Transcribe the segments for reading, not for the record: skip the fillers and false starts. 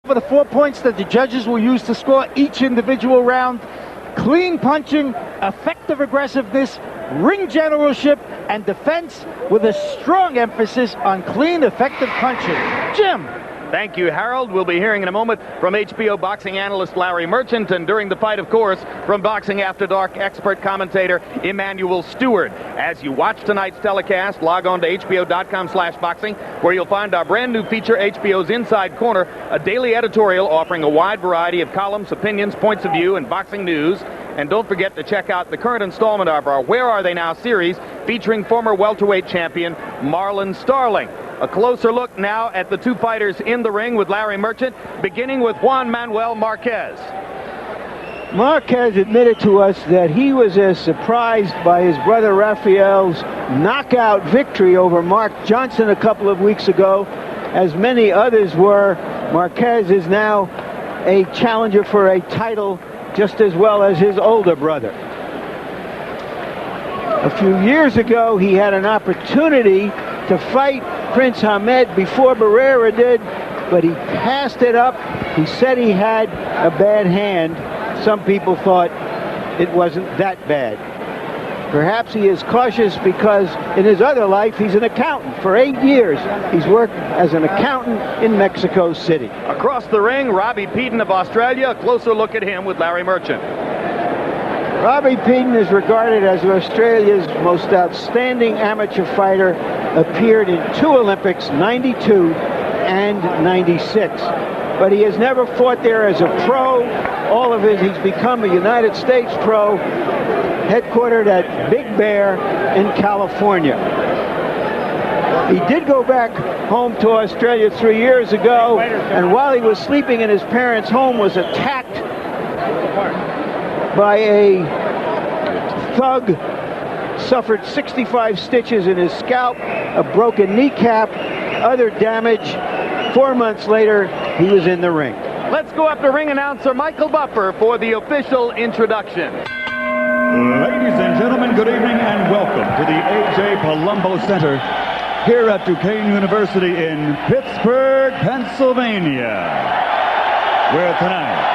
For the 4 points that the judges will use to score each individual round: clean punching, effective aggressiveness, ring generalship, and defense, with a strong emphasis on clean, effective punching. Jim. Thank you, Harold. We'll be hearing in a moment from HBO boxing analyst Larry Merchant, and during the fight, of course, from Boxing After Dark expert commentator Emmanuel Stewart. As you watch tonight's telecast, log on to hbo.com/boxing, where you'll find our brand new feature, HBO's Inside Corner, a daily editorial offering a wide variety of columns, opinions, points of view, and boxing news. And don't forget to check out the current installment of our Where Are They Now series, featuring former welterweight champion Marlon Starling. A closer look now at the two fighters in the ring with Larry Merchant, beginning with Juan Manuel Marquez. Marquez admitted to us that he was as surprised by his brother Rafael's knockout victory over Mark Johnson a couple of weeks ago as many others were. Marquez is now a challenger for a title just as well as his older brother. A few years ago, he had an opportunity to fight Prince Hamed before Barrera did, but he passed it up. He said he had a bad hand. Some people thought it wasn't that bad. Perhaps he is cautious because in his other life, he's an accountant. For 8 years, he's worked as an accountant in Mexico City. Across the ring, Robbie Peden of Australia. A closer look at him with Larry Merchant. Robbie Peden is regarded as Australia's most outstanding amateur fighter. Appeared in 2 Olympics, 92 and 96. But he has never fought there as a pro. All of his, he's become a United States pro, headquartered at Big Bear in California. He did go back home to Australia 3 years ago, and while he was sleeping in his parents' home, was attacked by a thug, suffered 65 stitches in his scalp, a broken kneecap, other damage. 4 months later, he was in the ring. Let's go up to ring announcer Michael Buffer for the official introduction. Ladies and gentlemen, good evening and welcome to the A.J. Palumbo Center here at Duquesne University in Pittsburgh, Pennsylvania, where tonight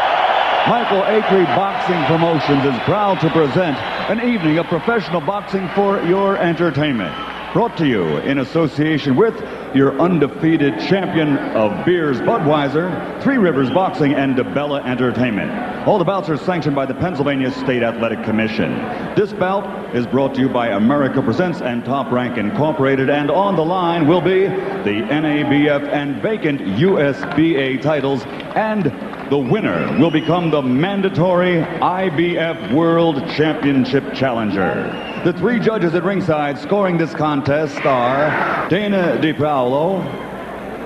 Michael Acree Boxing Promotions is proud to present an evening of professional boxing for your entertainment. Brought to you in association with your undefeated champion of beers, Budweiser, Three Rivers Boxing, and DeBella Entertainment. All the bouts are sanctioned by the Pennsylvania State Athletic Commission. This bout is brought to you by America Presents and Top Rank Incorporated, and on the line will be the NABF and vacant USBA titles, and the winner will become the mandatory IBF World Championship challenger. The 3 judges at ringside scoring this contest are Dana DiPaolo,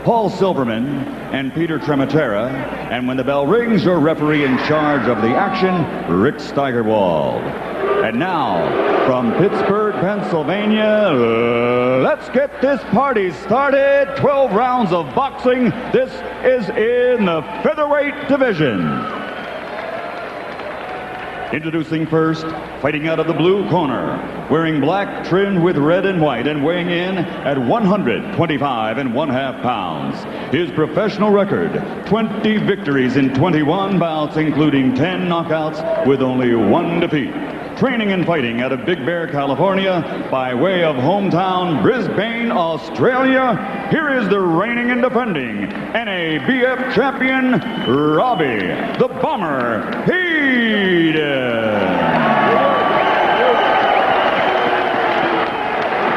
Paul Silverman, and Peter Trematera. And when the bell rings, your referee in charge of the action, Rick Steigerwald. And now, from Pittsburgh, Pennsylvania, let's get this party started. 12 rounds of boxing. This is in the featherweight division. Introducing first, fighting out of the blue corner, wearing black trimmed with red and white, and weighing in at 125 1/2 pounds. His professional record, 20 victories in 21 bouts, including 10 knockouts with only 1 defeat. Training and fighting out of Big Bear, California, by way of hometown Brisbane, Australia, here is the reigning and defending NABF champion, Robbie the Bomber Peden.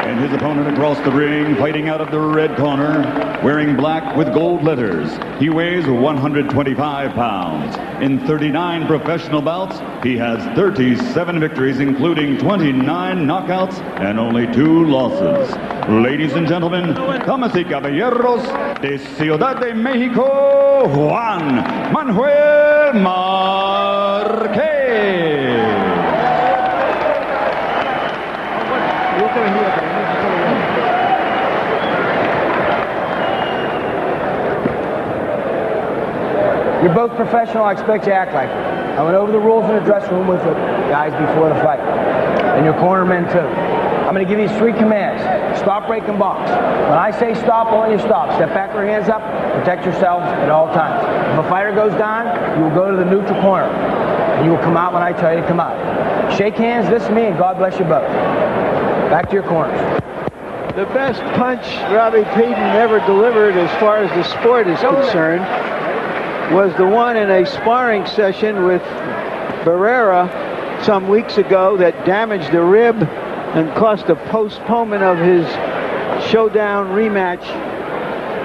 And his opponent across the ring, fighting out of the red corner, wearing black with gold letters. He weighs 125 pounds. In 39 professional bouts, he has 37 victories, including 29 knockouts and only 2 losses. Ladies and gentlemen, damas y caballeros, de Ciudad de Mexico, Juan Manuel Marquez. You're both professional. I expect you to act like it. I went over the rules in the dressing room with the guys before the fight. And your cornermen too. I'm going to give you 3 commands. Stop, break, and box. When I say stop, I want you to stop. Step back with your hands up. Protect yourselves at all times. a fighter goes down, you will go to the neutral corner. And you will come out when I tell you to come out. Shake hands, this is me, and God bless you both. Back to your corners. The best punch Robbie Peden ever delivered as far as the sport is concerned was the one in a sparring session with Barrera some weeks ago that damaged the rib and caused a postponement of his showdown rematch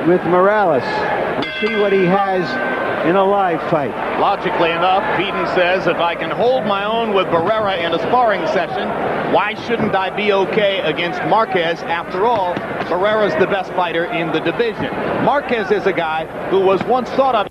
with Morales. We'll see what he has in a live fight. Logically enough, Peden says, if I can hold my own with Barrera in a sparring session, why shouldn't I be okay against Marquez? After all, Barrera's the best fighter in the division. Marquez is a guy who was once thought of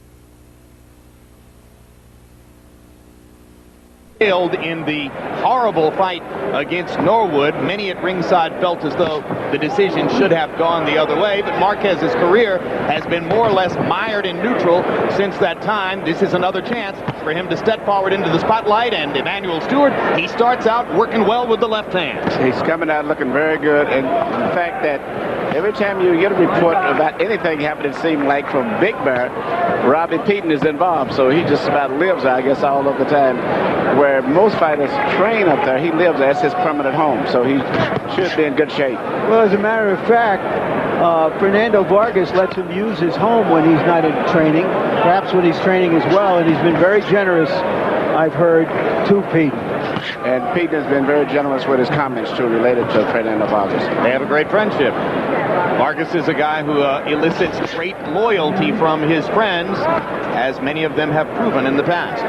in the horrible fight against Norwood. Many at ringside felt as though the decision should have gone the other way, but Marquez's career has been more or less mired in neutral since that time. This is another chance for him to step forward into the spotlight, and Emanuel Stewart, he starts out working well with the left hand. He's coming out looking very good, and the fact that every time you get a report about anything happening, it seems like from Big Bear, Robbie Peden is involved, so he just about lives, I guess, all of the time. Where most fighters train up there, he lives there. It's his permanent home, so he should be in good shape. Well, as a matter of fact, Fernando Vargas lets him use his home when he's not in training, perhaps when he's training as well, and he's been very generous, I've heard, to Peden. And Peden has been very generous with his comments, too, related to Fernando Vargas. They have a great friendship. Vargas is a guy who elicits great loyalty from his friends, as many of them have proven in the past.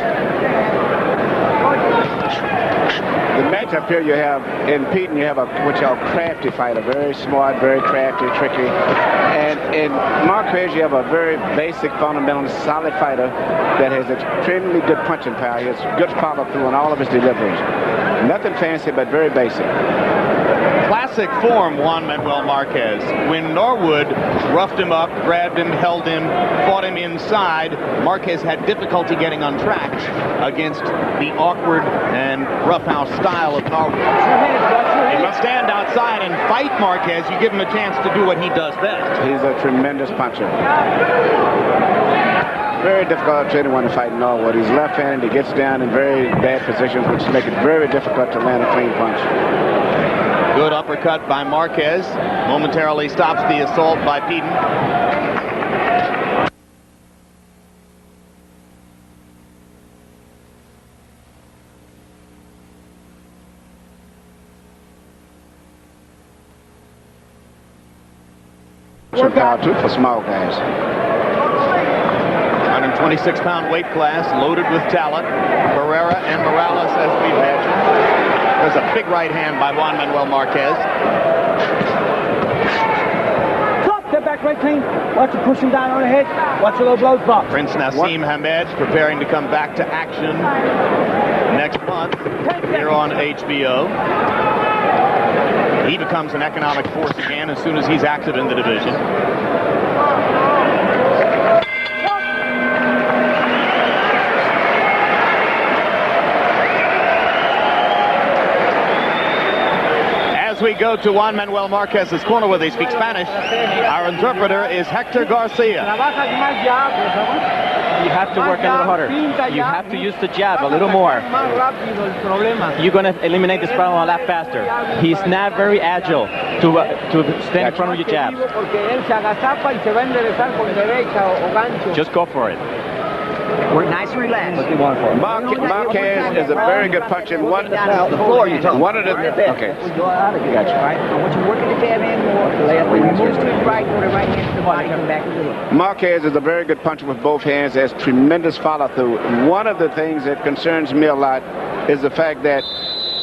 The matchup here you have, in Peden, you have what you call crafty fighter, very smart, very crafty, tricky. And in Marquez, you have a very basic, fundamental, solid fighter that has extremely good punching power. He has good follow-through on all of his deliveries. Nothing fancy, but very basic. Classic form, Juan Manuel Marquez. When Norwood roughed him up, grabbed him, held him, fought him inside, Marquez had difficulty getting on track against the awkward and roughhouse style of Norwood. If you stand outside and fight Marquez, you give him a chance to do what he does best. He's a tremendous puncher. Very difficult for anyone to fight Norwood. He's left-handed. He gets down in very bad positions, which make it very difficult to land a clean punch. Good uppercut by Marquez. Momentarily stops the assault by Peden. Some power too for small guys. 126-pound weight class, loaded with talent. Barrera and Morales, as we've mentioned. There's a big right hand by Juan Manuel Marquez. Step back right clean. Watch it push him down on the head. Watch the low blows box. Prince Nassim Hamed preparing to come back to action next month here on HBO. He becomes an economic force again as soon as he's active in the division. As we go to Juan Manuel Marquez's corner where they speak Spanish, our interpreter is Hector Garcia. You have to work a little harder. You have to use the jab a little more. You're going to eliminate this problem a lot faster. He's not very agile to stand in front of your jab. Just go for it. Work nice and relaxed. What do you want for him? Marquez is a very good puncher. One of the okay. Gotcha. Right. I want you to work at the jab and more. When you move to his right, go to the right hand to the body, come back and do it. Marquez is a very good puncher with both hands. Has tremendous follow-through. One of the things that concerns me a lot is the fact that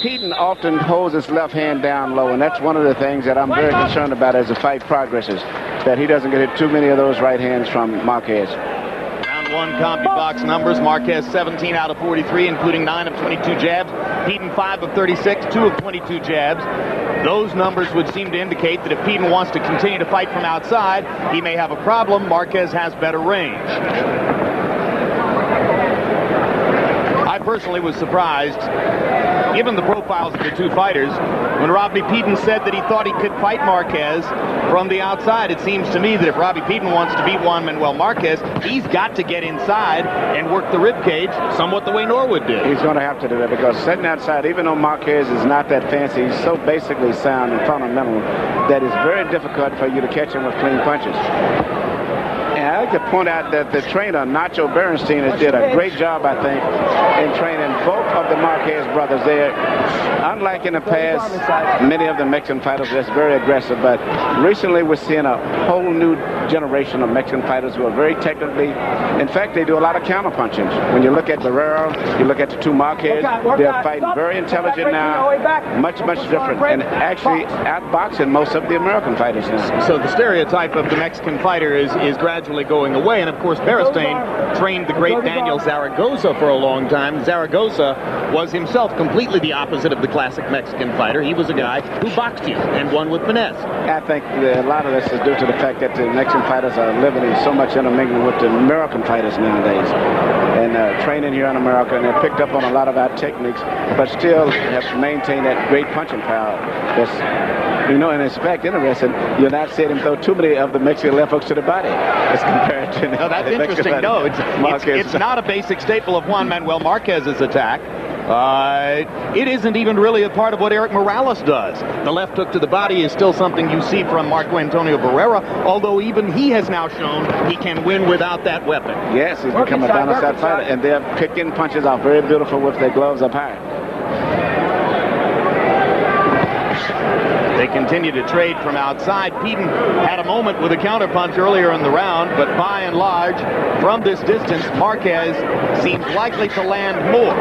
Peden often holds his left hand down low, and that's one of the things that I'm very concerned about as the fight progresses, that he doesn't get too many of those right hands from Marquez. One CompuBox numbers. Marquez 17 out of 43, including 9 of 22 jabs. Peden 5 of 36, 2 of 22 jabs. Those numbers would seem to indicate that if Peden wants to continue to fight from outside, he may have a problem. Marquez has better range. personally was surprised, given the profiles of the two fighters, when Robbie Peden said that he thought he could fight Marquez from the outside. It seems to me that if Robbie Peden wants to beat Juan Manuel Marquez, he's got to get inside and work the rib cage somewhat the way Norwood did. He's going to have to do that, because sitting outside, even though Marquez is not that fancy, he's so basically sound and fundamental that it's very difficult for you to catch him with clean punches. And I like to point out that the trainer, Nacho Berenstein, has did a great job, I think, in training both of the Marquez brothers. They're, unlike in the past, many of the Mexican fighters are just very aggressive, but recently we're seeing a whole new generation of Mexican fighters who are very technically, in fact, they do a lot of counter-punching. When you look at Barrera, you look at the two Marquez, they're fighting very intelligent now, much different, and actually outboxing most of the American fighters now. So the stereotype of the Mexican fighter is gradually going away, and of course Berenstein trained the great Daniel Zaragoza for a long time. Zaragoza was himself completely the opposite of the classic Mexican fighter. He was a guy who boxed you and won with finesse. I think a lot of this is due to the fact that the Mexican fighters are living in so much intermingling with the American fighters nowadays, and training here in America, and they've picked up on a lot of our techniques, but still have maintained that great punching power. You know, and it's fact interesting, you're not seeing him throw too many of the Mexican left hooks to the body as compared to... No, that's interesting. No, it's not a basic staple of Juan Manuel Marquez's attack. It isn't even really a part of what Eric Morales does. The left hook to the body is still something you see from Marco Antonio Barrera, although even he has now shown he can win without that weapon. Yes, he's become a down-side fighter, and they're kicking punches out very beautiful with their gloves up high. They continue to trade from outside. Peden had a moment with a counterpunch earlier in the round, but by and large, from this distance, Marquez seems likely to land more.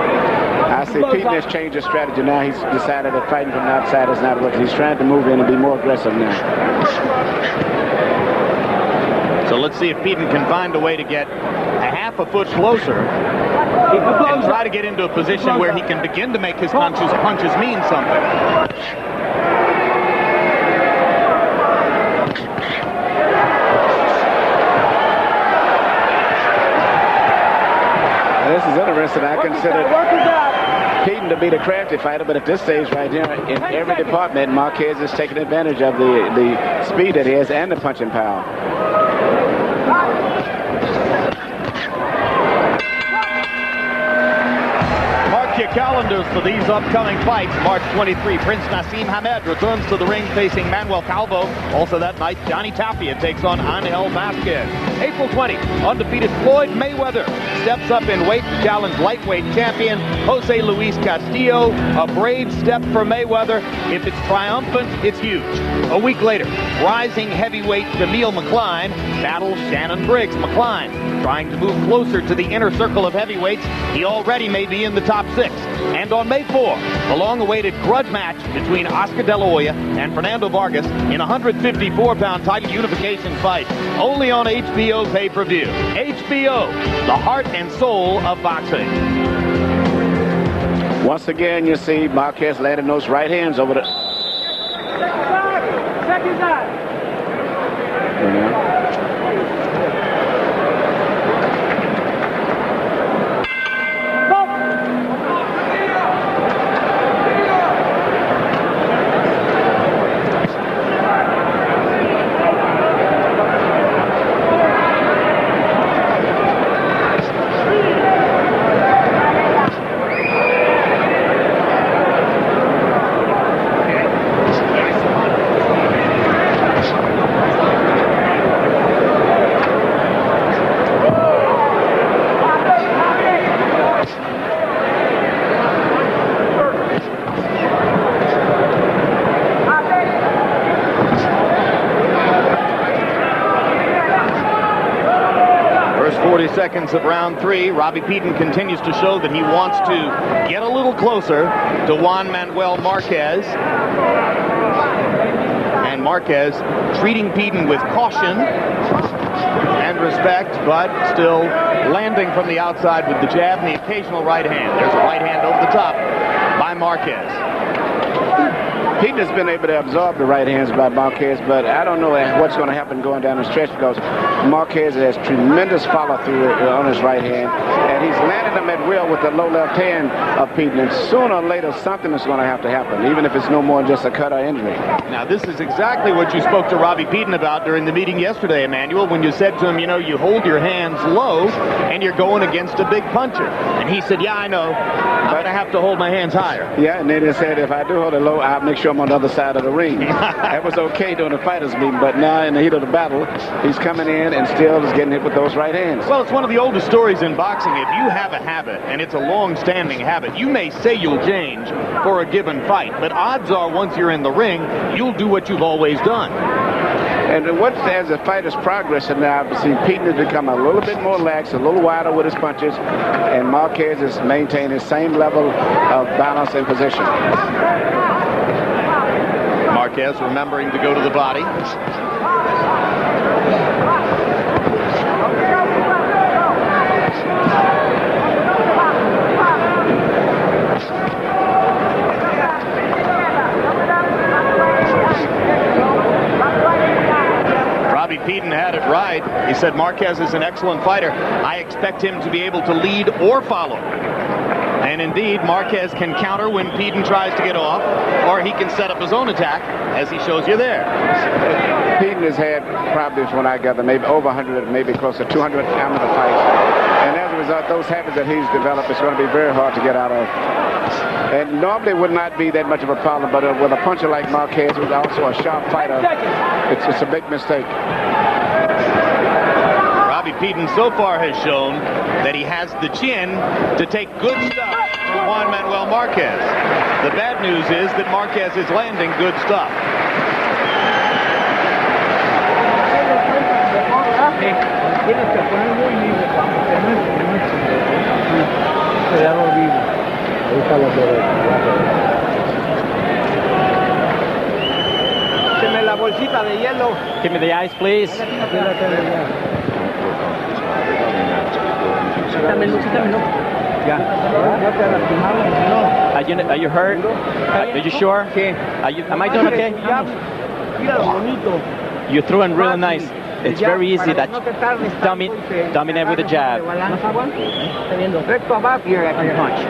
I see Peden has changed his strategy now. He's decided that fighting from the outside is not working. He's trying to move in and be more aggressive now. So let's see if Peden can find a way to get a half a foot closer and try to get into a position where he can begin to make his punches mean something. This is interesting. I consider Peden to be the crafty fighter, but at this stage right here, in every department, Marquez is taking advantage of the speed that he has and the punching power. Mark your calendars for these upcoming fights. March 23, Prince Nassim Hamed returns to the ring facing Manuel Calvo. Also that night, Johnny Tapia takes on Angel Vasquez. April 20, undefeated Floyd Mayweather steps up in weight to challenge lightweight champion Jose Luis Castillo. A brave step for Mayweather. If it's triumphant, it's huge. A week later, rising heavyweight Jameel McCline battles Shannon Briggs. McCline trying to move closer to the inner circle of heavyweights. He already may be in the top 6. And on May 4, the long-awaited grudge match between Oscar De La Hoya and Fernando Vargas in a 154-pound title unification fight, only on HBO pay-per-view. HBO, the heart and soul of boxing. Once again, you see Marquez landing those right hands over the... Second time. Seconds of round 3. Robbie Peden continues to show that he wants to get a little closer to Juan Manuel Marquez. And Marquez treating Peden with caution and respect, but still landing from the outside with the jab and the occasional right hand. There's a right hand over the top by Marquez. Peden has been able to absorb the right hands by Marquez, but I don't know what's going to happen going down the stretch because Marquez has tremendous follow-through on his right hand, and he's landed them at will with the low left hand of Peden, and sooner or later something is going to have to happen, even if it's no more than just a cut or injury. Now, this is exactly what you spoke to Robbie Peden about during the meeting yesterday, Emmanuel, when you said to him, you know, you hold your hands low and you're going against a big puncher. And he said, yeah, I know. I'm going to have to hold my hands higher. Yeah, and then he said, if I do hold it low, I'll make sure I'm on the other side of the ring. That was okay during the fighters meeting, but now in the heat of the battle, he's coming in and still is getting hit with those right hands. Well, it's one of the oldest stories in boxing. If you have a habit, and it's a long-standing habit, you may say you'll change for a given fight, but odds are once you're in the ring, you'll do what you've always done. And as the fight is progressing now, I've seen Peden has become a little bit more lax, a little wider with his punches, and Marquez has maintained his same level of balance and position. Marquez remembering to go to the body. Robbie Peden had it right. He said Marquez is an excellent fighter. I expect him to be able to lead or follow. And indeed, Marquez can counter when Peden tries to get off, or he can set up his own attack, as he shows you there. Peden has had probably, when I gather, maybe over 100, maybe close to 200 amateur fights. And as a result, those habits that he's developed, it's going to be very hard to get out of. And normally it would not be that much of a problem, but with a puncher like Marquez, who's also a sharp fighter, it's a big mistake. Robbie Peden so far has shown that he has the chin to take good stuff from Juan Manuel Marquez. The bad news is that Marquez is landing good stuff. Give me the ice, please. Are you hurt? Are you sure? Am I doing okay? You threw in really nice. It's very easy that dominate with the jab. Here I can punch.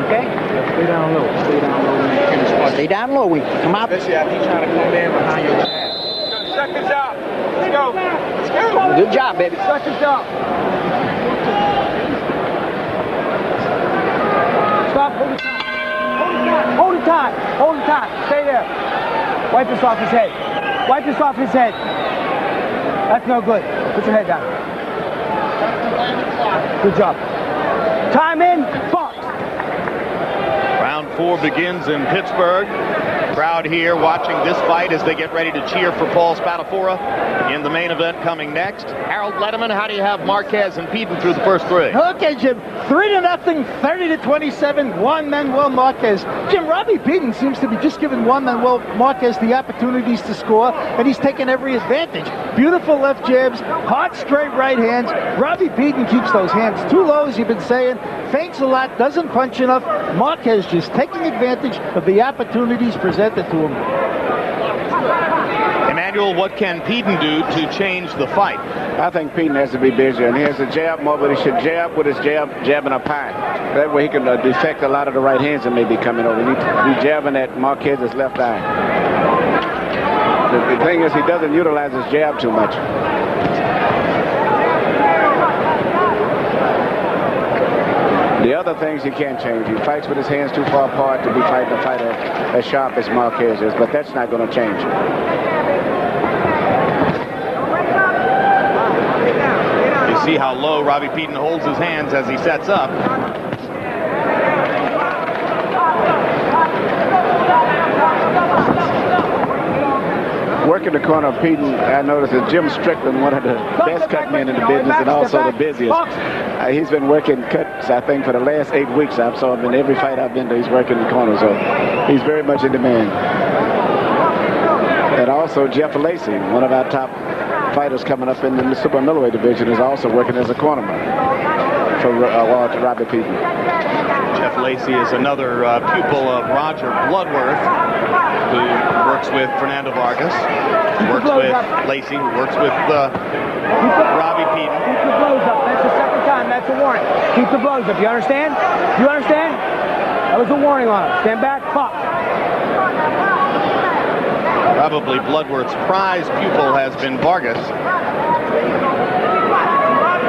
Okay? Stay down low. Stay down low. Stay down low. We come out. He's trying to come in behind your jab. Seconds out. Let's go. Let's go. Good job, baby. Seconds out. Stop. Hold it tight. Hold it tight. Stay there. Wipe this off his head. Wipe this off his head. That's no good. Put your head down. Good job. Time in. Box. Round 4 begins in Pittsburgh. Crowd here watching this fight as they get ready to cheer for Paul Spadafora in the main event coming next. Harold Letterman, how do you have Marquez and Peden through the first 3? Okay, Jim. 3-0, 30-27, Juan Manuel Marquez. Jim, Robbie Peden seems to be just giving Juan Manuel Marquez the opportunities to score, and he's taking every advantage. Beautiful left jabs, hard straight right hands. Robbie Peden keeps those hands too low, as you've been saying. Feints a lot, doesn't punch enough. Marquez just taking advantage of the opportunities presented to him. Emmanuel, what can Peden do to change the fight? I think Peden has to be busier, and he has to jab more, but he should jab with his jabbing up high. That way he can defect a lot of the right hands that may be coming over. He needs to be jabbing at Marquez's left eye. The thing is, he doesn't utilize his jab too much. The other things he can't change. He fights with his hands too far apart to be fighting a fighter as sharp as Marquez is, but that's not going to change. You see how low Robbie Peden holds his hands as he sets up. Working the corner of Peden, I noticed that Jim Strickland, one of the best cut men in the business and also the busiest. He's been working cuts, I think, for the last 8 weeks. I've saw him in every fight I've been to. He's working the corner, so he's very much in demand. And also Jeff Lacey, one of our top fighters coming up in the super middleweight division, is also working as a cornerman. for Robbie Peden. Jeff Lacey is another pupil of Roger Bloodworth, who works with Fernando Vargas, works with Lacey, who works with Robbie Peden. Keep the blows up. That's the second time. That's a warning. Keep the blows up. You understand? You understand? That was a warning on him. Stand back. Pop. Probably Bloodworth's prize pupil has been Vargas.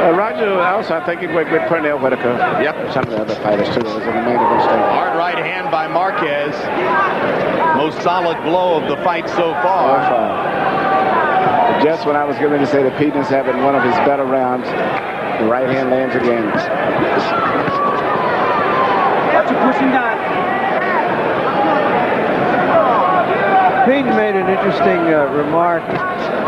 Roger also, I think he worked with Pernell Whitaker. Yep. Some of the other fighters, too. It was in the main event stage. Hard right hand by Marquez. Most solid blow of the fight so far. Just when I was going to say that Peden is having one of his better rounds, the right hand lands again. Watch you pushing down. Peden made an interesting remark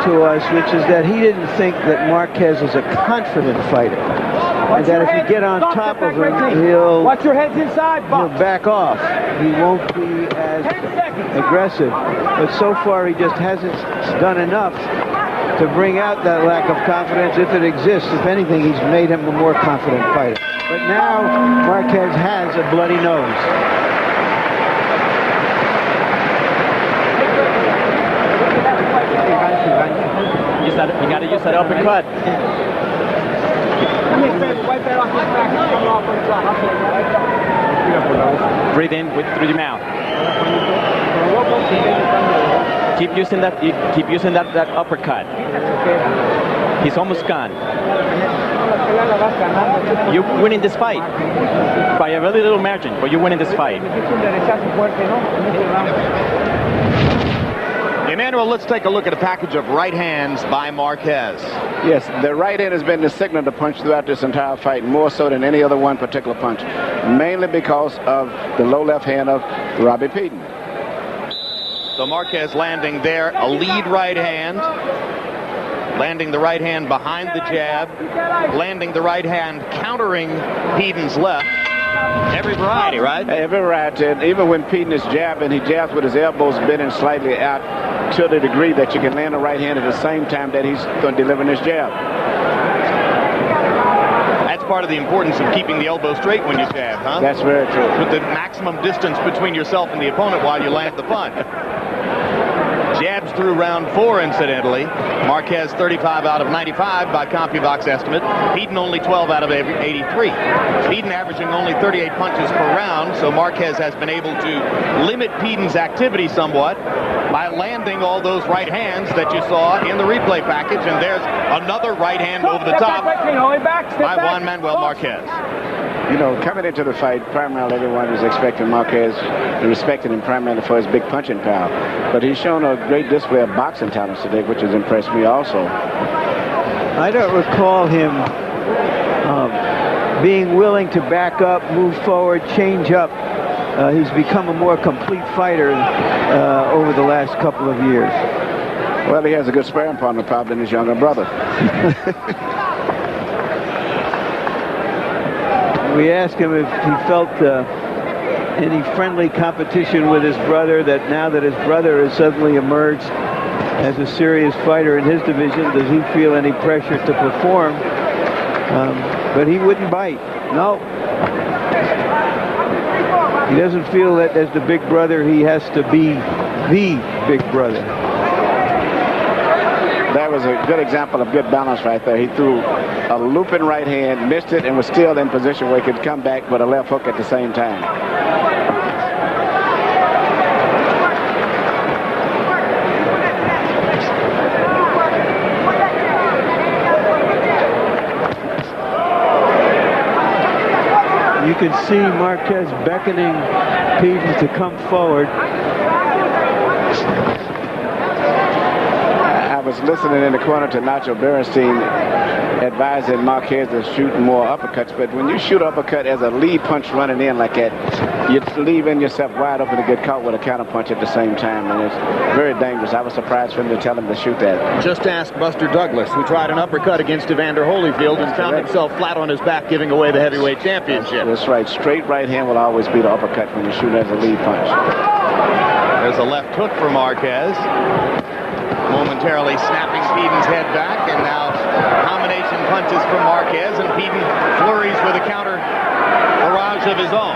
to us, which is that he didn't think that Marquez is a confident fighter. And that if you get on top of him, he'll watch your heads inside. He'll back off. He won't be as aggressive. But so far, he just hasn't done enough to bring out that lack of confidence, if it exists. If anything, he's made him a more confident fighter. But now, Marquez has a bloody nose. You got to use that uppercut. Breathe in through your mouth. Keep using that uppercut. He's almost gone. You're winning this fight by a really little margin, but you're winning this fight. Manuel, let's take a look at a package of right hands by Marquez. Yes, the right hand has been the signal to punch throughout this entire fight, more so than any other one particular punch, mainly because of the low left hand of Robbie Peden. So Marquez landing there, a lead right hand, landing the right hand behind the jab, landing the right hand countering Peden's left. Every variety, right? Every variety. And even when Peden is jabbing, he jabs with his elbows bending slightly out to the degree that you can land a right hand at the same time that he's going to deliver his jab. That's part of the importance of keeping the elbow straight when you jab, huh? That's very true. With the maximum distance between yourself and the opponent while you land the punch. Jabs through round 4, incidentally. Marquez 35 out of 95 by CompuBox estimate. Peden only 12 out of 83. Peden averaging only 38 punches per round, so Marquez has been able to limit Peden's activity somewhat by landing all those right hands that you saw in the replay package. And there's another right hand over the top by Juan Manuel Marquez. You know, coming into the fight, primarily everyone was expecting Marquez, respecting him primarily for his big punching power. But he's shown a great display of boxing talents today, which has impressed me also. I don't recall him being willing to back up, move forward, change up. He's become a more complete fighter over the last couple of years. Well, he has a good sparring partner, probably, than his younger brother. We asked him if he felt any friendly competition with his brother, that now that his brother has suddenly emerged as a serious fighter in his division, does he feel any pressure to perform? But he wouldn't bite. No. He doesn't feel that as the big brother he has to be the big brother. That was a good example of good balance right there. He threw a looping right hand, missed it, and was still in position where he could come back with a left hook at the same time. You can see Marquez beckoning Peden to come forward. I was listening in the corner to Nacho Berenstein advising Marquez to shoot more uppercuts, but when you shoot uppercut as a lead punch running in like that, you're leaving yourself wide open to get caught with a counter punch at the same time, and it's very dangerous. I was surprised for him to tell him to shoot that. Just ask Buster Douglas, who tried an uppercut against Evander Holyfield and found himself flat on his back, giving away the heavyweight championship. That's right. Straight right hand will always be the uppercut when you shoot as a lead punch. There's a left hook for Marquez. Momentarily snapping Peden's head back, and now combination punches from Marquez, and Peden flurries with a counter barrage of his own.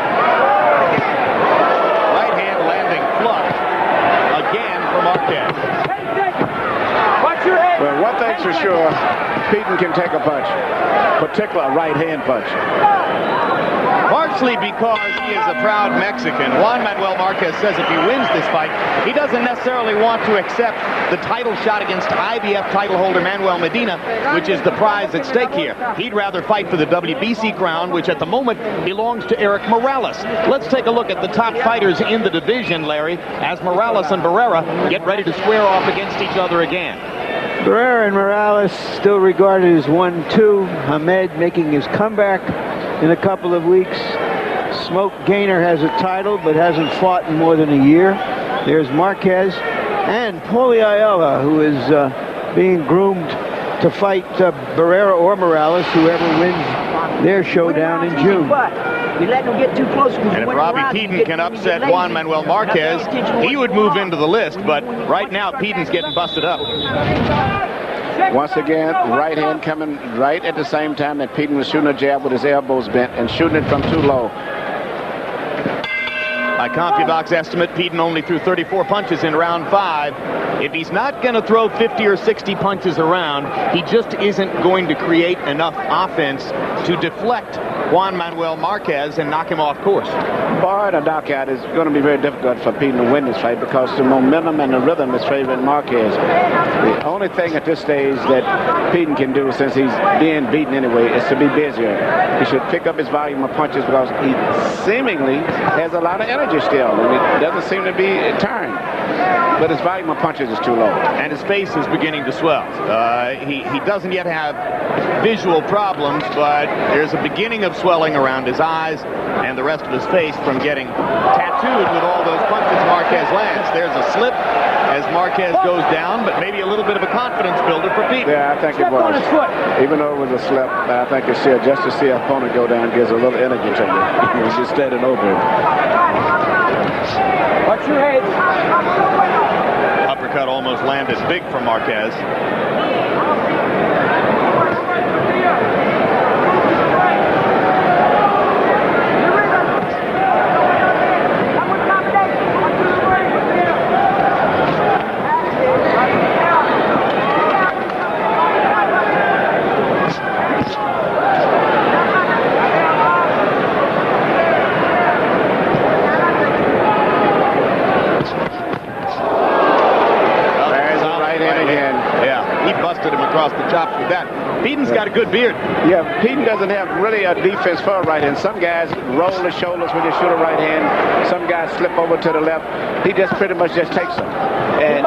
Right hand landing flush again for Marquez. Well, one thing's for sure, Peden can take a punch, particularly a right hand punch. Partially because he is a proud Mexican. Juan Manuel Marquez says if he wins this fight, he doesn't necessarily want to accept the title shot against IBF title holder Manuel Medina, which is the prize at stake here. He'd rather fight for the WBC crown, which at the moment belongs to Eric Morales. Let's take a look at the top fighters in the division, Larry, as Morales and Barrera get ready to square off against each other again. Barrera and Morales still regarded as 1-2. Hamed making his comeback in a couple of weeks. Smoke Gaynor has a title but hasn't fought in more than a year. There's Marquez and Paulie Ayala, who is being groomed to fight Barrera or Morales, whoever wins their showdown in June. We let them get too close. And if Robbie Peden can upset Juan Manuel Marquez, he would move into the list, but right now Peden's getting busted up. Once again, right hand coming right at the same time that Peden was shooting a jab with his elbows bent and shooting it from too low. By CompuBox estimate, Peden only threw 34 punches in round 5. If he's not going to throw 50 or 60 punches around, he just isn't going to create enough offense to deflect Juan Manuel Marquez and knock him off course. Barring a knockout, it's going to be very difficult for Peden to win this fight because the momentum and the rhythm is favoring Marquez. The only thing at this stage that Peden can do, since he's being beaten anyway, is to be busier. He should pick up his volume of punches because he seemingly has a lot of energy still, and it doesn't seem to be tiring. But his volume of punches is too low. And his face is beginning to swell. He doesn't yet have visual problems, but there's a beginning of swelling around his eyes and the rest of his face from getting tattooed with all those punches Marquez lands. There's a slip as Marquez goes down, but maybe a little bit of a confidence builder for Peden. Yeah, I think it was. Even though it was a slip, I think it's just to see an opponent go down gives a little energy to you. He's just standing over him. Watch your head. Uppercut almost landed big for Marquez. Across the chops with that. Peden's got a good beard. Yeah, Peden doesn't have really a defense for a right hand. Some guys roll the shoulders when they shoot a right hand. Some guys slip over to the left. He just pretty much just takes them. And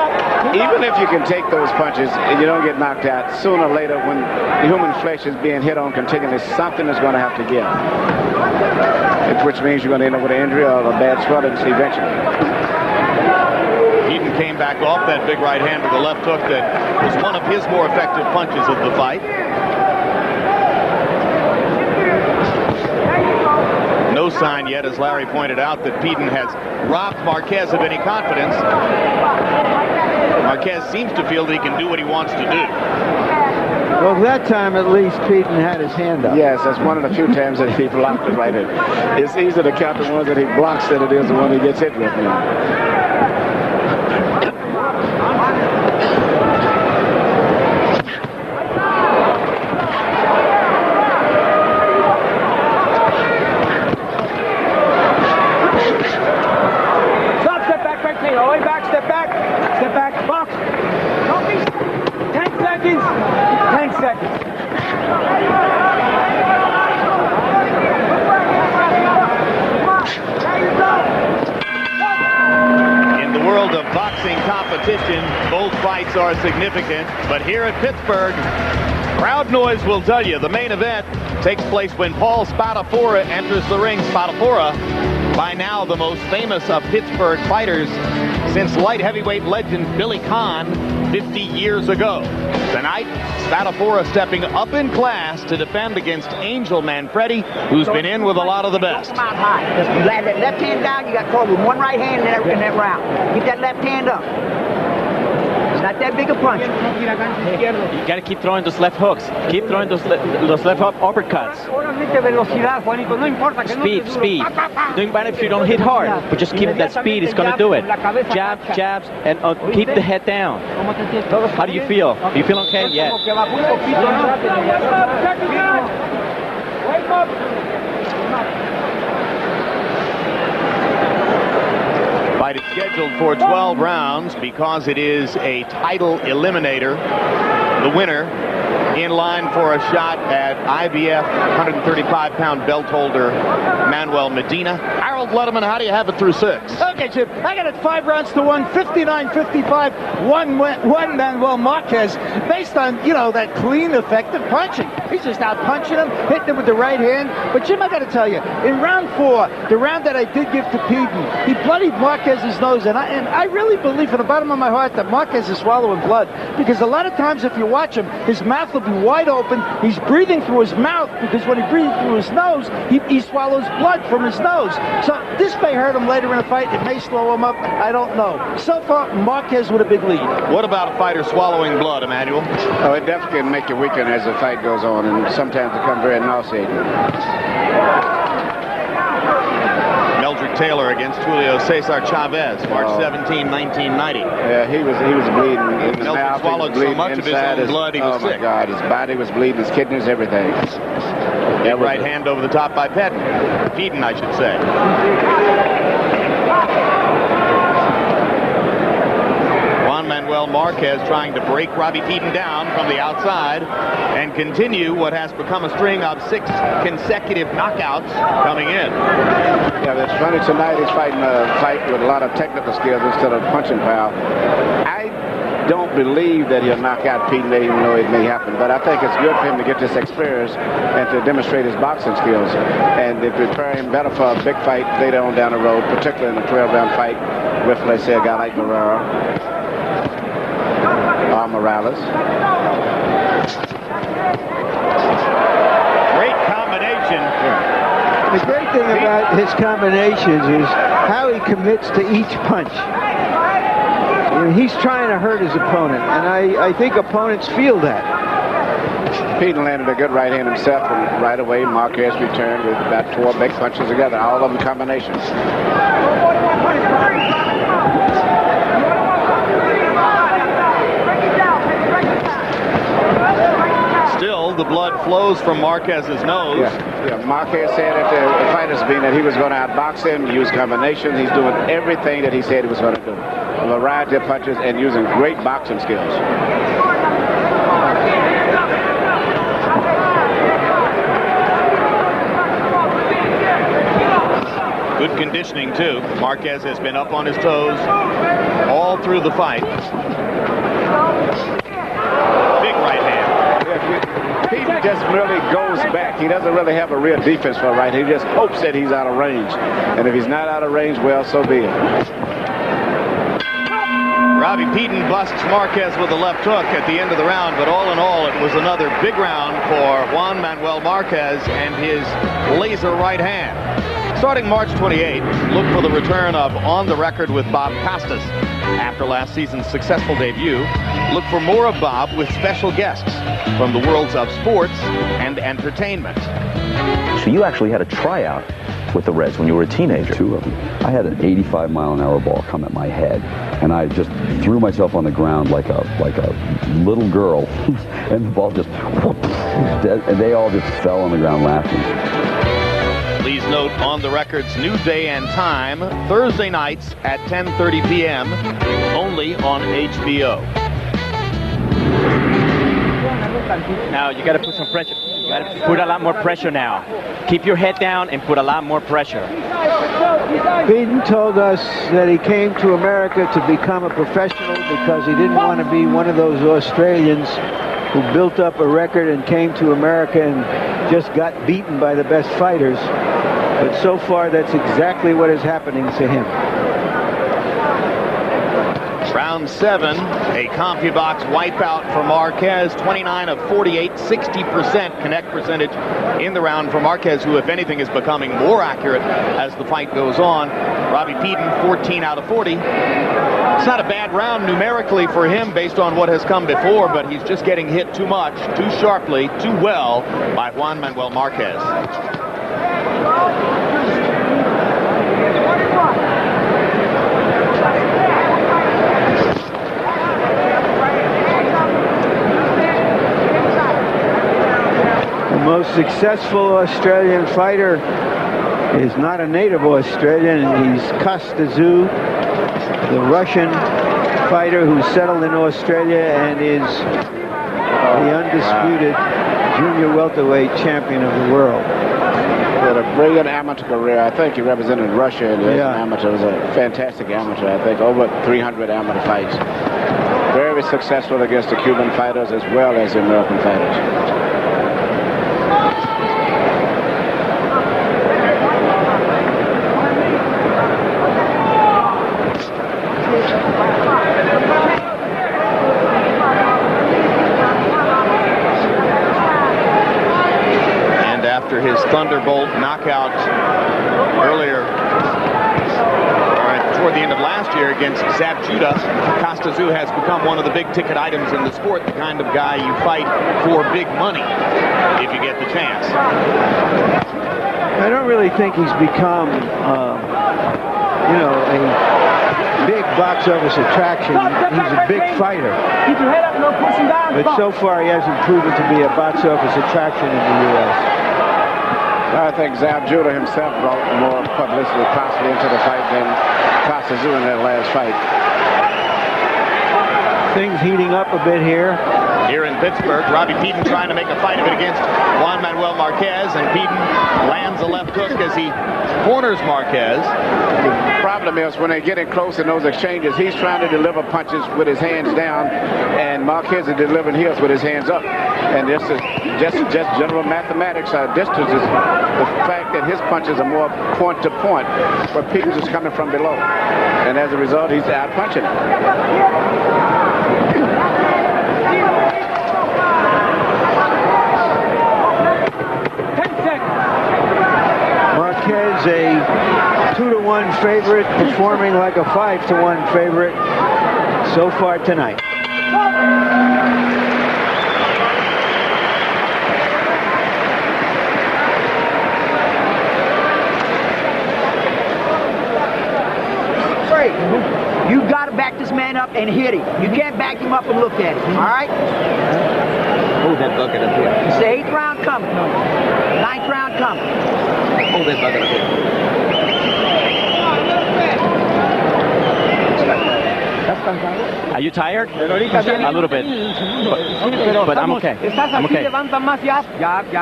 even if you can take those punches and you don't get knocked out, sooner or later when the human flesh is being hit on continually, something is going to have to give. Which means you're going to end up with an injury or a bad swelling eventually. Peden came back off that big right hand with a left hook that was one of his more effective punches of the fight. No sign yet, as Larry pointed out, that Peden has robbed Marquez of any confidence. Marquez seems to feel that he can do what he wants to do. Well, that time at least Peden had his hand up. Yes, that's one of the few times that he blocked it right in. It's easier to count the ones that he blocks than it is the one he gets hit with. Both fights are significant, but here at Pittsburgh, crowd noise will tell you the main event takes place when Paul Spadafora enters the ring. Spadafora, by now the most famous of Pittsburgh fighters since light heavyweight legend Billy Conn 50 years ago. Tonight, Spadafora stepping up in class to defend against Angel Manfredi, who's been in with a lot of the best. Just land that left hand down. You got caught with one right hand in that round. Get that left hand up. Now Not that big a punch. You got to keep throwing those left hooks. Keep throwing those left hook uppercuts. Speed. Doing better if you don't hit hard, but just keep that speed. It's going to do it. Jabs, and keep the head down. How do you feel? Do you feel okay? Yeah. Fight is scheduled for 12 rounds because it is a title eliminator. The winner in line for a shot at IBF 135-pound belt holder Manuel Medina. Harold Letterman, how do you have it through 6? Okay, Chip, I got it 5 rounds to 1, 59-55, one Manuel Marquez, based on, you know, that clean, effective punching. He's just out punching him, hitting him with the right hand. But, Jim, I got to tell you, in round 4, the round that I did give to Peden, he bloodied Marquez's nose, and I really believe from the bottom of my heart that Marquez is swallowing blood, because a lot of times if you watch him, his mouth will be wide open. He's breathing through his mouth, because when he breathes through his nose, he swallows blood from his nose. So this may hurt him later in the fight. It may slow him up. I don't know. So far, Marquez with a big lead. What about a fighter swallowing blood, Emmanuel? Oh, it definitely can make you weaken as the fight goes on, and sometimes become very nauseating. Meldrick Taylor against Julio Cesar Chavez, March 17, 1990. Yeah, he was bleeding in the mouth. Swallowed so much of his own blood, he was sick. Oh, my God, his body was bleeding, his kidneys, everything. Big right hand over the top by Peden, I should say. Juan Manuel Marquez trying to break Robbie Peden down from the outside and continue what has become a string of 6 consecutive knockouts coming in. Yeah, that's funny. Tonight he's fighting a fight with a lot of technical skills instead of punching power. I don't believe that he'll knock out Peden, even though it may happen, but I think it's good for him to get this experience and to demonstrate his boxing skills, and to prepare him better for a big fight later on down the road, particularly in a 12-round fight with, let's say, a guy like Morales. Great combination. Yeah. The great thing about his combinations is how he commits to each punch. I mean, he's trying to hurt his opponent, and I think opponents feel that. Peden landed a good right hand himself, and right away Marquez returned with about 4 big punches together, all of them combinations. Still, the blood flows from Marquez's nose. Yeah, Marquez said at the fighters being that he was going to outbox him, use combinations. He's doing everything that he said he was going to do. A variety of punches and using great boxing skills. Good conditioning, too. Marquez has been up on his toes all through the fight. Big right hand. Peden just really goes back. He doesn't really have a real defense for a right. He just hopes that he's out of range. And if he's not out of range, well, so be it. Robbie Peden busts Marquez with a left hook at the end of the round, but all in all, it was another big round for Juan Manuel Marquez and his laser right hand. Starting March 28, look for the return of On the Record with Bob Costas. After last season's successful debut, look for more of Bob with special guests from the worlds of sports and entertainment. So you actually had a tryout with the Reds when you were a teenager? 2 of them. I had an 85-mile-an-hour ball come at my head, and I just threw myself on the ground like a little girl, and the ball just, and they all just fell on the ground laughing. Please note On the Record's new day and time, Thursday nights at 10:30 p.m., only on HBO. Now you got to put some pressure. You got to put a lot more pressure now. Keep your head down and put a lot more pressure. Peden told us that he came to America to become a professional because he didn't want to be one of those Australians who built up a record and came to America and just got beaten by the best fighters. But so far, that's exactly what is happening to him. Round 7, a CompuBox wipeout for Marquez, 29 of 48, 60% connect percentage in the round for Marquez, who, if anything, is becoming more accurate as the fight goes on. Robbie Peden, 14 out of 40. It's not a bad round numerically for him based on what has come before, but he's just getting hit too much, too sharply, too well by Juan Manuel Marquez. The most successful Australian fighter is not a native Australian. He's Kostazou, the Russian fighter who settled in Australia and is the undisputed junior welterweight champion of the world. He had a brilliant amateur career. I think he represented Russia as an amateur. He was a fantastic amateur. I think over 300 amateur fights. Very successful against the Cuban fighters as well as the American fighters. His thunderbolt knockout earlier, toward the end of last year against Zab Judah, Kostazou has become one of the big ticket items in the sport, the kind of guy you fight for big money if you get the chance. I don't really think he's become, a big box office attraction. He's a big fighter. But so far he hasn't proven to be a box office attraction in the U.S. I think Zab Judah himself brought more publicity possibly into the fight than Kostazou in that last fight. Things heating up a bit here. Here in Pittsburgh, Robbie Peden trying to make a fight of it against Juan Manuel Marquez, and Peden lands a left hook as he corners Marquez. The problem is when they get in close in those exchanges, he's trying to deliver punches with his hands down, and Marquez is delivering his with his hands up. And this is just general mathematics. Distance is the fact that his punches are more point to point, but Peden's is coming from below. And as a result, he's out punching. Marquez, a 2-to-1 favorite, performing like a 5-to-1 favorite so far tonight. You got to back this man up and hit him. You can't back him up and look at him, all right? Hold that bucket up here. It's the 8th round coming. 9th round coming. Hold that bucket up here. Are you tired? A little bit. But I'm okay. I'm okay.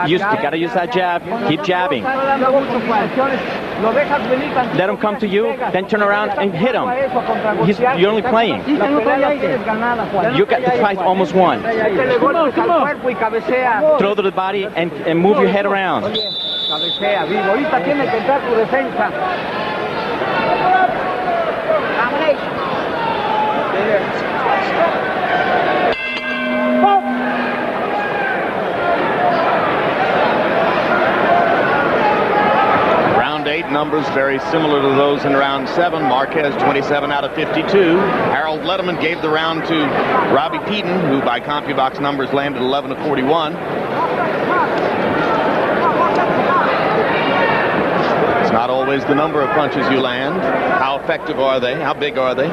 You gotta use that jab. Keep jabbing. Let him come to you, then turn around and hit him. You're only playing. You got the fight almost won. Throw to the body and move your head around. Round 8 numbers very similar to those in round 7. Marquez 27 out of 52. Harold Letterman gave the round to Robbie Peden, who by CompuBox numbers landed 11 of 41. It's not always the number of punches you land. How effective are they? How big are they?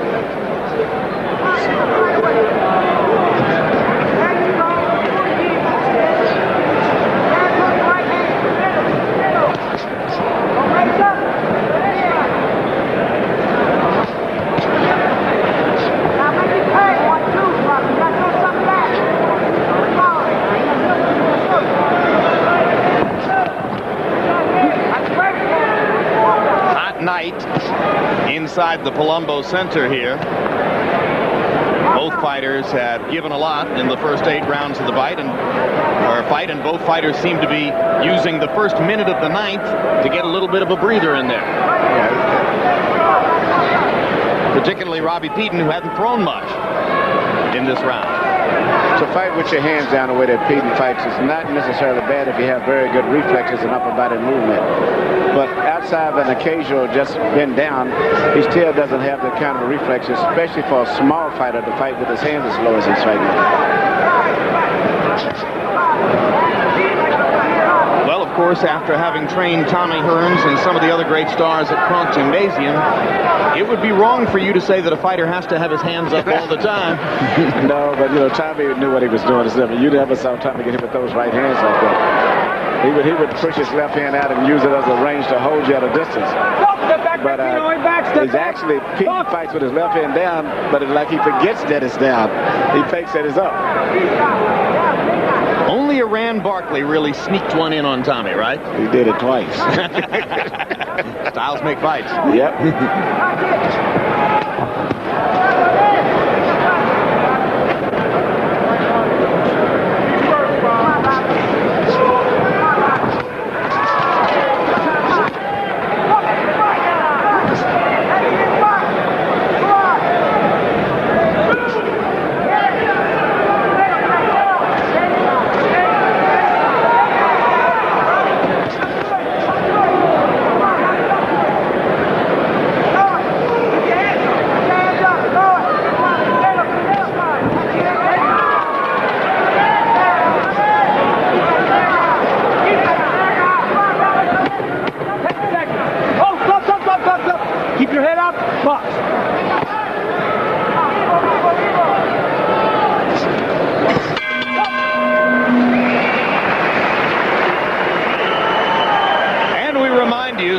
Inside the Palumbo Center here. Both fighters have given a lot in the first 8 rounds of the fight, and both fighters seem to be using the first minute of the 9th to get a little bit of a breather in there. particularly Robbie Peden, who hadn't thrown much in this round. To fight with your hands down the way that Peden fights is not necessarily bad if you have very good reflexes and upper body movement. But outside of an occasional just bend down, he still doesn't have the kind of reflexes, especially for a small fighter to fight with his hands as low as he's fighting. Well, of course, after having trained Tommy Hearns and some of the other great stars at Kronk Gymnasium, it would be wrong for you to say that a fighter has to have his hands up all the time. No, but you know, Tommy knew what he was doing. You never saw Tommy get hit with those right hands like that. He would push his left hand out and use it as a range to hold you at a distance. But he's actually, Peden fights with his left hand down, but it's like he forgets that it's down. He fakes that it's up. Only Iran Barkley really sneaked one in on Tommy, right? He did it twice. Styles make fights. Yep.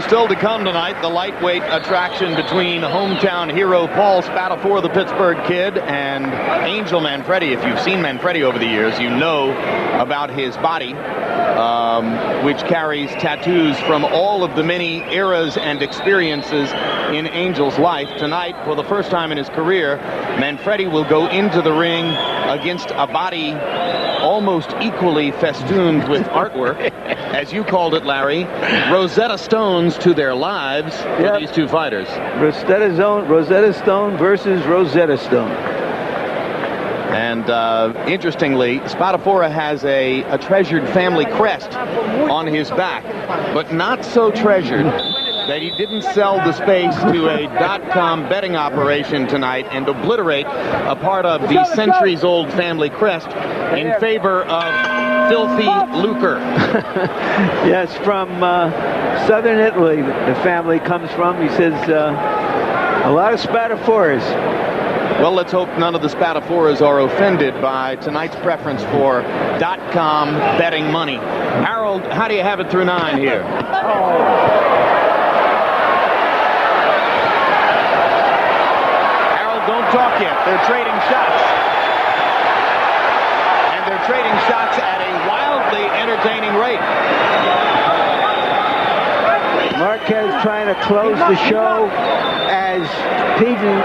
Still to come tonight, the lightweight attraction between hometown hero Paul Spatafore, the Pittsburgh kid, and Angel Manfredi. If you've seen Manfredi over the years, you know about his body, which carries tattoos from all of the many eras and experiences in Angel's life. Tonight, for the first time in his career, Manfredi will go into the ring against a body almost equally festooned with artwork, as you called it, Larry, Rosetta Stones to their lives for these two fighters. Rosetta Stone versus Rosetta Stone. And interestingly, Spatafore has a treasured family crest on his back, but not so treasured that he didn't sell the space to a .com betting operation tonight and obliterate a part of the centuries-old family crest in favor of filthy lucre. Yes, from southern Italy, the family comes from. He says a lot of Spatafores. Well, let's hope none of the Spatafores are offended by tonight's preference for .com betting money. Harold, how do you have it through 9 here? Harold, don't talk yet. They're trading shots. And they're trading shots at a wildly entertaining rate. Marquez trying to close the show as Peden,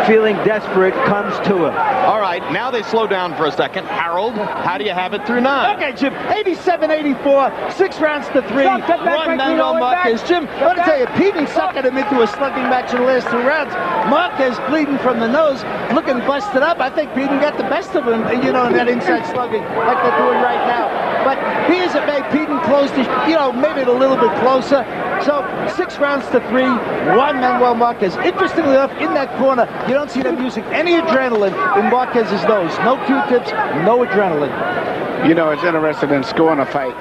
feeling desperate, comes to him. All right, now they slow down for a second. Harold, how do you have it through 9? Okay, Jim, 87-84, 6 rounds to 3, one Manuel Marquez. Jim, I want to tell you, Peden suckered him into a slugging match in the last 2 rounds. Marquez bleeding from the nose, looking busted up. I think Peden got the best of him, you know, in that inside slugging, like they're doing right now. But here's a made Peden closed it, you know, made it a little bit closer. So 6 rounds to 3, one Manuel Marquez. Interestingly enough, in that corner, you don't see them using any adrenaline in Marquez's nose. No Q-tips, no adrenaline. You know, it's interesting in scoring a fight.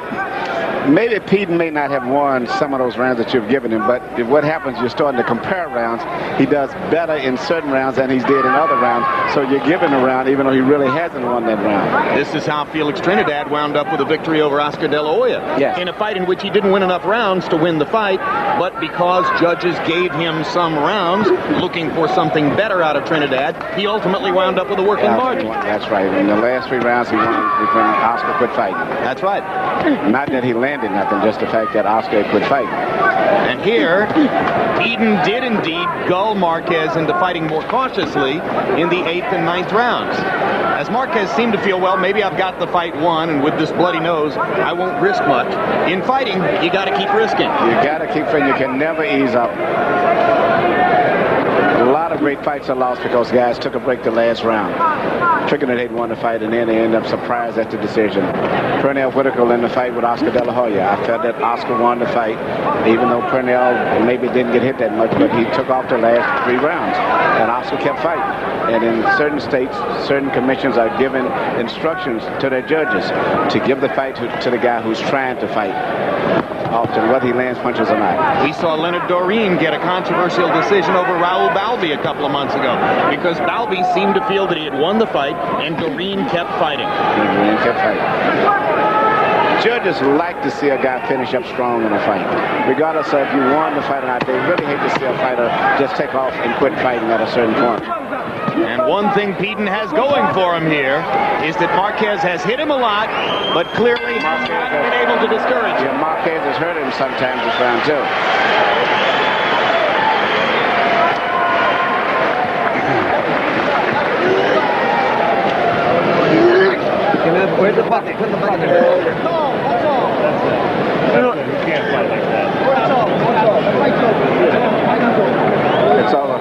Maybe Peden may not have won some of those rounds that you've given him, but what happens, you're starting to compare rounds. He does better in certain rounds than he's did in other rounds, so you're giving a round even though he really hasn't won that round. This is how Felix Trinidad wound up with a victory over Oscar De La Hoya. Yes. In a fight in which he didn't win enough rounds to win the fight, but because judges gave him some rounds looking for something better out of Trinidad, he ultimately wound up with a working margin. That's right. In the last 3 rounds he won when Oscar quit fighting. That's right. Not that he landed nothing, just the fact that Oscar quit fighting. And here, Peden did indeed gull Marquez into fighting more cautiously in the 8th and 9th rounds. As Marquez seemed to feel, well, maybe I've got the fight won, and with this bloody nose, I won't risk much. In fighting, you got to keep risking. You got to keep fighting. You can never ease up. lot of great fights are lost because guys took a break the last round, thinking that they'd won the fight, and then they end up surprised at the decision. Pernell Whitaker in the fight with Oscar De La Hoya. I felt that Oscar won the fight, even though Pernell maybe didn't get hit that much, but he took off the last 3 rounds, and Oscar kept fighting. And in certain states, certain commissions are giving instructions to their judges to give the fight to the guy who's trying to fight, often whether he lands punches or not. We saw Leonard Doreen get a controversial decision over Raul Balbi a couple of months ago because Balbi seemed to feel that he had won the fight and Doreen kept fighting. Doreen kept fighting. Judges like to see a guy finish up strong in a fight. Regardless of if you won the fight or not, they really hate to see a fighter just take off and quit fighting at a certain point. And one thing Peden has going for him here is that Marquez has hit him a lot, but clearly has not been able to discourage him. Yeah, Marquez has hurt him sometimes this round, too. Where's the bucket? Put the bucket there. No, that's all. You can't fight like that. It's over.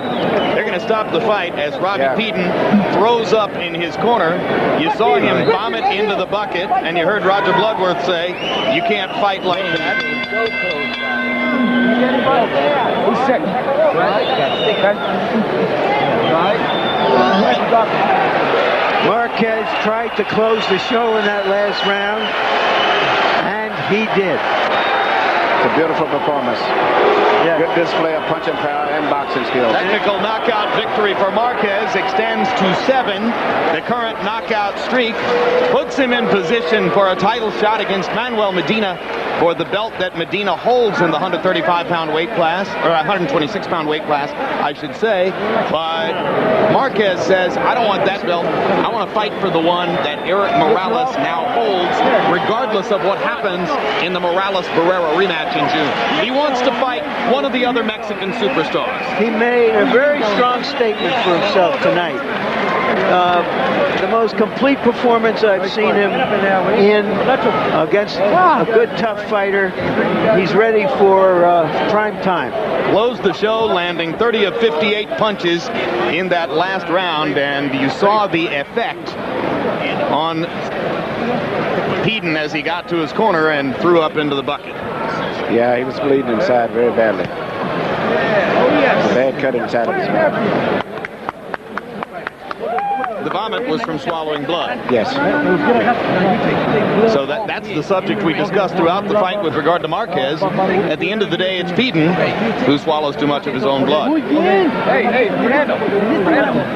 They're going to stop the fight as Robbie Peden throws up in his corner. You saw him vomit into the bucket, and you heard Roger Bloodworth say, "You can't fight like that." He's sick. Marquez tried to close the show in that last round, and he did. It's a beautiful performance. Yeah. Good display of punching power and boxing skills. Technical knockout victory for Marquez extends to 7. The current knockout streak puts him in position for a title shot against Manuel Medina for the belt that Medina holds in the 135-pound weight class, or 126-pound weight class, I should say. But Marquez says, I don't want that belt. I want to fight for the one that Eric Morales now holds, regardless of what happens in the Morales-Barrera rematch in June. He wants to fight one of the other Mexican superstars. He made a very strong statement for himself tonight. The most complete performance I've seen him in against a good, tough fighter. He's ready for prime time. Closed the show, landing 30 of 58 punches in that last round, and you saw the effect on Peden as he got to his corner and threw up into the bucket. Yeah, he was bleeding inside very badly. A bad cut inside of his mouth. The vomit was from swallowing blood. Yes. So that's the subject we discussed throughout the fight with regard to Marquez. At the end of the day, it's Peden who swallows too much of his own blood. Hey, Fernando.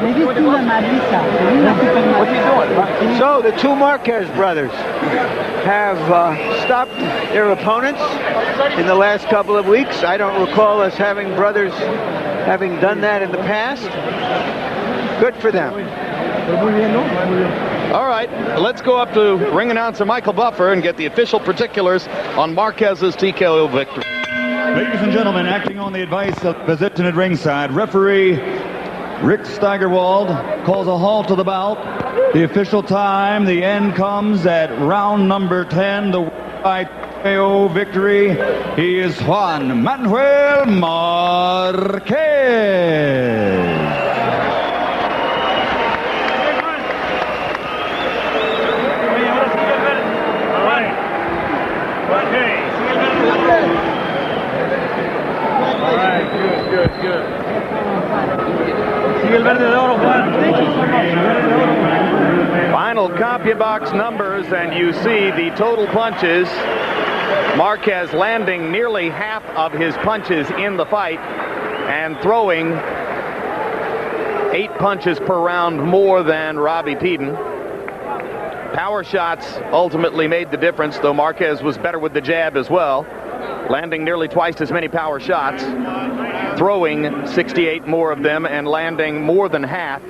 What's he doing? So the two Marquez brothers have stopped their opponents in the last couple of weeks. I don't recall us having brothers having done that in the past. Good for them. All right, let's go up to ring announcer Michael Buffer and get the official particulars on Marquez's TKO victory. Ladies and gentlemen, acting on the advice of physician at ringside, referee Rick Steigerwald calls a halt to the bout. The official time, the end comes at round number 10. The by TKO victory, he is Juan Manuel Marquez. Good. Final CompuBox numbers, and you see the total punches. Marquez landing nearly half of his punches in the fight and throwing 8 punches per round more than Robbie Peden. Power shots ultimately made the difference, though Marquez was better with the jab as well, landing nearly twice as many power shots, throwing 68 more of them, and landing more than half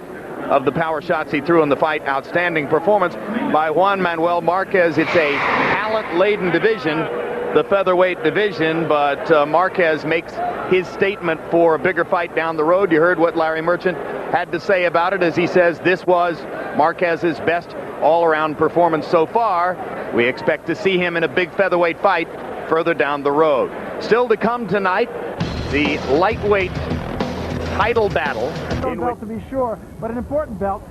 of the power shots he threw in the fight. Outstanding performance by Juan Manuel Marquez. It's a talent-laden division, the featherweight division, but Marquez makes his statement for a bigger fight down the road. You heard what Larry Merchant had to say about it, as he says this was Marquez's best all-around performance so far. We expect to see him in a big featherweight fight further down the road. Still to come tonight, the lightweight title battle. Belt to be sure, but an important belt.